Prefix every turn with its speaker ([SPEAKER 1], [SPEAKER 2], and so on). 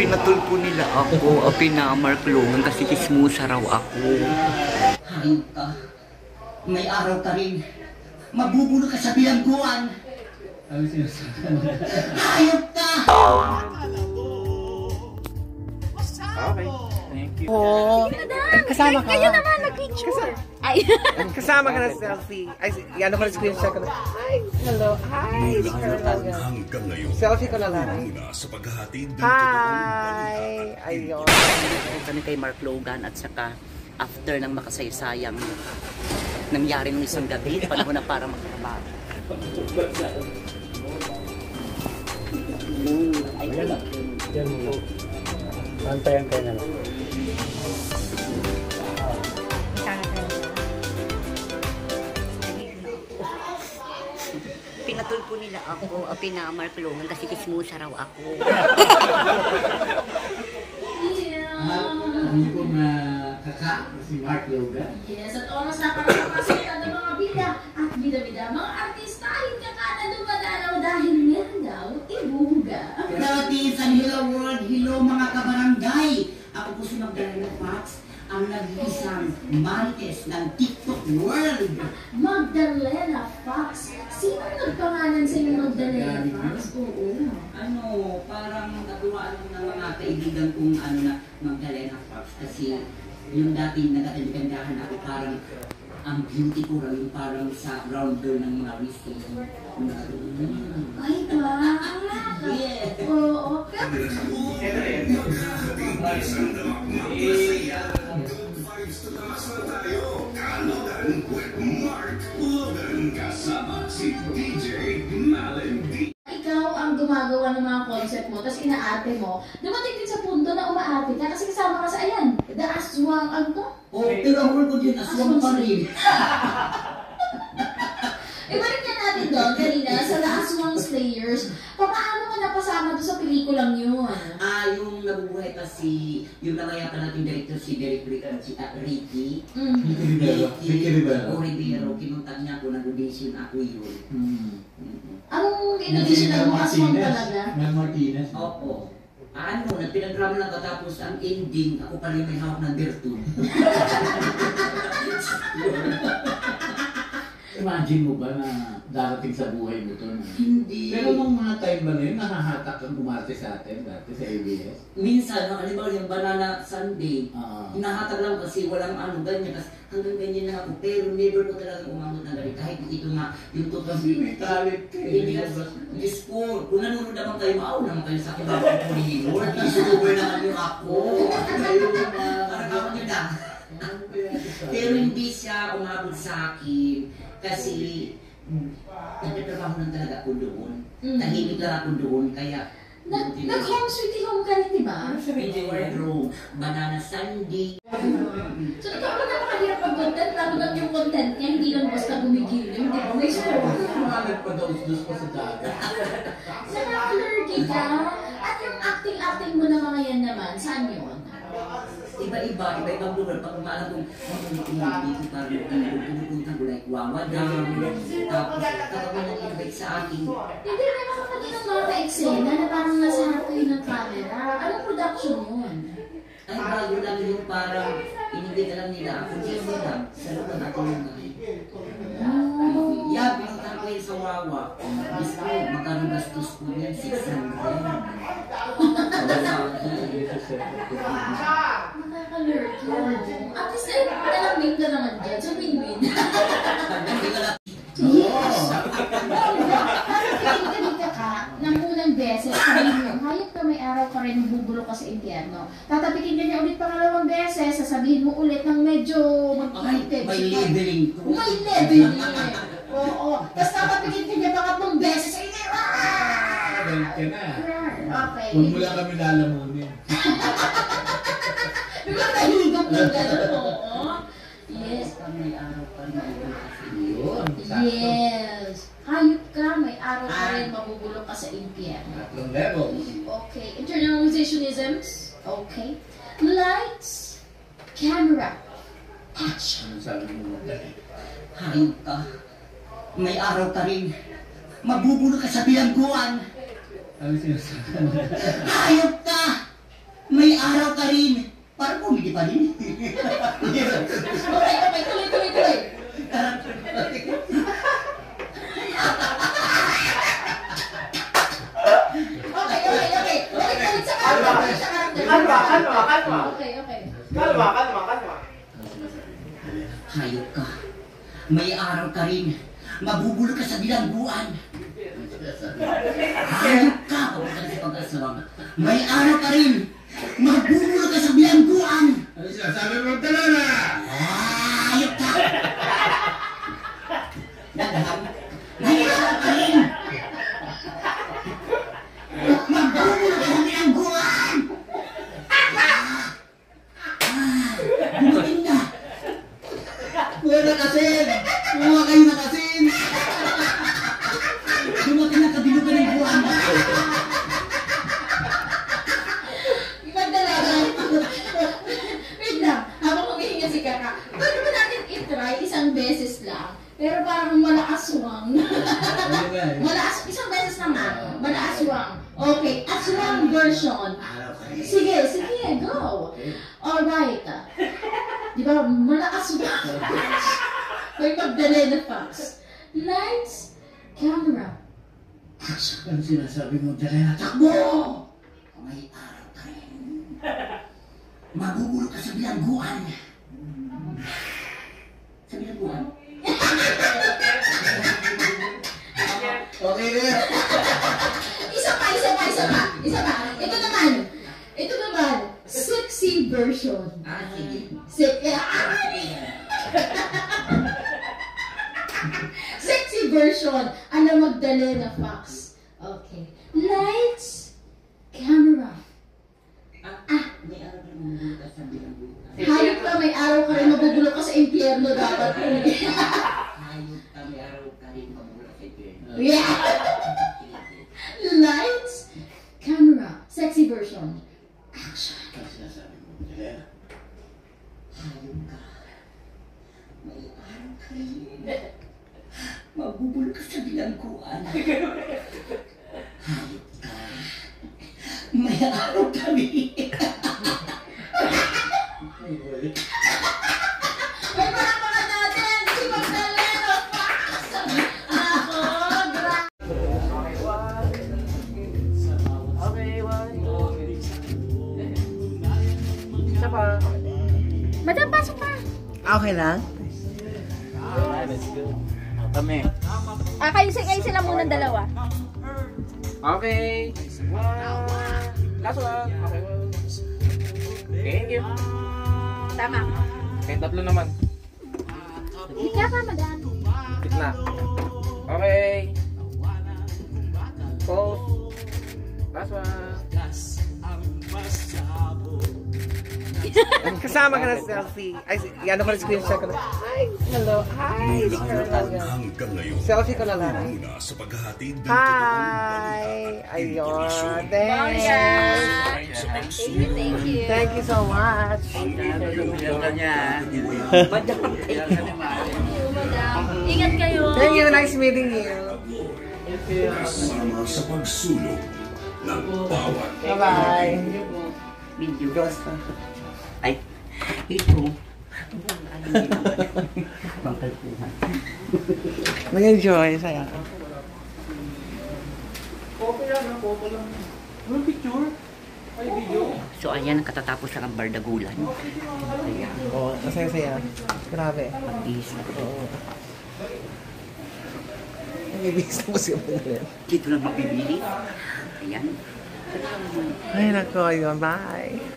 [SPEAKER 1] Pinatulpo nila ako, pinamarklungan kasi chismosa raw ako.
[SPEAKER 2] Hayop ka. May araw ka rin. Magbubulok ka sa bilangguan.
[SPEAKER 3] Ano sinasabi?
[SPEAKER 2] Hayop ka!
[SPEAKER 3] Okay. Thank you.
[SPEAKER 4] Oh,
[SPEAKER 5] Kasama ka.
[SPEAKER 4] kayo naman nag-picture. Ay.
[SPEAKER 5] Kasama ka na sa selfie. Ay, ano ko na screenshot ko na. Hi. Hello. Hi.
[SPEAKER 6] Hanggang ngayon,
[SPEAKER 5] Selfie ko na lang.
[SPEAKER 6] muna sa paghahatid ng
[SPEAKER 5] Hi. Ayun.
[SPEAKER 1] Nandito kami kay Mark Logan at saka after ng makasaysayang nangyari ng isang gabi, panahon na para magtrabaho.
[SPEAKER 3] Yan mo. Pantayan kayo na lang.
[SPEAKER 1] Pinatulpo nila ako, pinamarklungan kasi chismosa raw ako.
[SPEAKER 3] Ano pong kaka si Mark Logan?
[SPEAKER 4] Yes, at oras na para mapasita ng mga bida at bida-bida. Mga artista ay kakana dumadalaw dahil meron daw ibuga.
[SPEAKER 2] Dati sa Hello World, hello mga kabarangay. Ako po si Magdalena Fox, ang nag-iisang marites ng TikTok world.
[SPEAKER 4] Magdalena Fox. Sino nagpangalan sa inyo Magdalena Fox? Oo.
[SPEAKER 2] Ano, parang natuwaan ng mga kaibigan kong Magdalena Fox kasi yung dating nagkakandidahan ako parang ang beauty ko raw yung parang sa ground girl ng mga whisky.
[SPEAKER 4] Ay, ba?
[SPEAKER 2] Yeah.
[SPEAKER 4] Oo.
[SPEAKER 6] Mark Logan kasama si DJ Malendi.
[SPEAKER 4] Ikaw ang gumagawa ng mga concept mo, tapos inaarte mo. Dumating din sa punto na umaarte ka kasi kasama ka sa ayan. The Aswang, ano to?
[SPEAKER 2] Oh, pero ako ko din, aswang pa rin.
[SPEAKER 4] Ibalik na natin doon kanina sa The Aswang Slayers. Paano ka napasama doon sa pelikulang yun?
[SPEAKER 2] Yung nabubuhay pa yung namayapan natin director si Derek Ricky.
[SPEAKER 3] Ricky Rivero.
[SPEAKER 2] O Rivero, kinuntang niya ako, nag-audition ako yun.
[SPEAKER 4] Anong in-audition mo? Aswang talaga?
[SPEAKER 3] Mel Martinez.
[SPEAKER 2] Opo. Pinag-drama lang katapos ang ending, ako pa rin may hawak ng bertun.
[SPEAKER 3] Imagine mo ba na darating sa buhay mo to?
[SPEAKER 2] Hindi.
[SPEAKER 3] Pero nung mga time ba na yun, nahahatak kang umarte sa atin dati sa ABS?
[SPEAKER 2] Minsan, halimbawa yung Banana Sunday,
[SPEAKER 3] Ah.
[SPEAKER 2] hinahatag lang kasi walang ganyan, kasi hanggang ganyan na ako. Pero never ko talagang umamot ng galit. Kahit ito nga, yung totoo
[SPEAKER 3] May talent ka eh.
[SPEAKER 2] hindi kasi, Diyos ko, kung nanonood naman kayo, maaw naman kayo sa akin, bakit ko ni Lord, isusuboy naman yung ako. Parang ako nila. Pero hindi siya umabot sa akin kasi nagtatrabaho lang talaga ako doon. Tahimik lang ako doon, kaya
[SPEAKER 4] Nag-home sweetie home ka rin, di ba?
[SPEAKER 2] Pedro, Banana Sunday.
[SPEAKER 4] So, ito ako napakahirap mag-content, lalo lang yung content niya, hindi lang basta gumigiling, di ba? May story.
[SPEAKER 3] Mga nagpadaos-dos pa sa dagat.
[SPEAKER 4] Nakaka-lurky ka. At yung acting-acting mo na mga yan naman, saan yun?
[SPEAKER 2] Iba-ibang lugar. Pag umaalam kong dito parang pumunta ko like Wawa Dam. Tapos kapag may nag-invite sa akin,
[SPEAKER 4] Hindi rin nakapagin ng mga ka-eksena na parang nasa harap kayo ng camera. Anong production yun?
[SPEAKER 2] ay bago lang yung parang inibig lang nila ako. Hindi lang. Sa loob ako yung yeah, pinuntan ko yun sa Wawa. Diyos ko, magkano gastos ko yan? 600.
[SPEAKER 4] Nakaka-lurky. At least ay nalamig ka naman dyan. So, win-win. Yes! Kaya ka ng unang beses, sabihin mo, hayop ka may araw ka rin, bubulok ka sa impyerno. Tatapikin ka niya ulit pangalawang beses, sasabihin mo ulit ng medyo mag-intense.
[SPEAKER 2] May leveling ko.
[SPEAKER 4] May leveling. Oo. Tapos tatapikin ka niya pangatlong beses, ay
[SPEAKER 3] Galit ka na.
[SPEAKER 4] okay.
[SPEAKER 3] Huwag mo lang kami lalamunin.
[SPEAKER 4] Diba nahigop ng gano'n? Oo. Yes.
[SPEAKER 2] May araw pa rin.
[SPEAKER 3] Yun.
[SPEAKER 4] Yes. Hayop ka, may araw ka rin, mabubulok ka sa impyerno.
[SPEAKER 3] Tatlong levels.
[SPEAKER 4] Okay. Internalizationisms. Okay. Lights. Camera. Action.
[SPEAKER 3] Ano sabi mo?
[SPEAKER 2] Hayop ka. May araw ka rin. Magbubulok ka sa bilangguan.
[SPEAKER 3] Ano sinasabi?
[SPEAKER 2] Hayop ka! may araw ka rin. Parang comedy pa rin.
[SPEAKER 4] Okay, tuloy. Okay. Ulit sa karakter.
[SPEAKER 5] Kalma.
[SPEAKER 4] Okay.
[SPEAKER 5] Kalma.
[SPEAKER 2] Hayop ka. May araw ka rin. Mabubulok ka sa bilangguan. Hayop ka. Papunta ka sa pag-asawang. May araw ka rin. Mabubulok ka sa bilangguan.
[SPEAKER 6] Ano sinasabi mo talaga?
[SPEAKER 2] Hayop ka. May araw ka rin. Mabubulok ka sa bilangguan. Dumating na. Kuha na kasin! Kuha kayo na kasin! Dumating na kabilugan ng buwan!
[SPEAKER 4] Magdalaga. Wait lang, habang humihinga si Kaka, pwede ba natin i-try isang beses lang? Pero parang malaaswang. Isang beses naman. Malaaswang. Okay, aswang version. Sige, go. Alright. Di ba, malaaswang. May Magdalena Fox. Lights, camera.
[SPEAKER 2] Ano sinasabi mo, Dalena? Takbo! May araw ka rin. Mabubulok ka sa bilangguan. Sa bilangguan? Okay na.
[SPEAKER 4] Isa pa. Ito naman, sexy version.
[SPEAKER 2] Sige.
[SPEAKER 4] Sexy version, Ana Magdalena Fox. Okay. Lights, camera.
[SPEAKER 2] May araw ka rin mabubulok ka sa bilangguan.
[SPEAKER 4] Hayop ka, may araw ka rin mabubulok ka sa impyerno dapat.
[SPEAKER 2] Hayop ka, may araw ka rin mabubulok sa bilangguan.
[SPEAKER 4] Yeah. Lights, camera. Sexy version. Action.
[SPEAKER 2] Ano sinasabi mo, Dalena? Hayop ka. May araw ka rin. Mabubulok ka sa bilangguan. Hayop ka. May araw ka rin.
[SPEAKER 4] May palakpakan natin si Magdalena Fox. Ako,
[SPEAKER 5] Isa pa.
[SPEAKER 4] Madam, pasok pa.
[SPEAKER 5] Okay lang?
[SPEAKER 3] Let's go. Kami.
[SPEAKER 4] Kayo sila muna dalawa.
[SPEAKER 3] Okay. Last one. Okay. Thank you.
[SPEAKER 4] Tama.
[SPEAKER 3] Kaya tatlo naman.
[SPEAKER 4] Ika ka, madam.
[SPEAKER 3] Gitna. Okay. Pause. Last one.
[SPEAKER 5] Kasama ka na sa selfie. Ay, ano ko na screenshot ko na. Hi! Hello! Hi!
[SPEAKER 6] Hanggang ngayon,
[SPEAKER 5] Selfie ko na lang.
[SPEAKER 6] muna sa paghahatid ng
[SPEAKER 5] Hi! Ayun. Thanks!
[SPEAKER 4] Thank you.
[SPEAKER 5] Thank you so much.
[SPEAKER 4] Madam. Ingat kayo.
[SPEAKER 5] Thank you. Nice meeting you.
[SPEAKER 6] kasama sa pagsulong ng bawat
[SPEAKER 5] Bye-bye.
[SPEAKER 1] Video.
[SPEAKER 5] Ghost na.
[SPEAKER 1] Ay, ito. Pangkalpuhan.
[SPEAKER 5] Nag-enjoy. Saya.
[SPEAKER 1] So ayan, katatapos lang ang bardagulan. Ayan,
[SPEAKER 5] Oo, masaya-saya. Grabe.
[SPEAKER 1] mag-isip.
[SPEAKER 5] Oo. Ang ibig mo siya mo rin.
[SPEAKER 1] Dito lang mabibili. Ayan.
[SPEAKER 5] Ay, nako. Yun. Bye.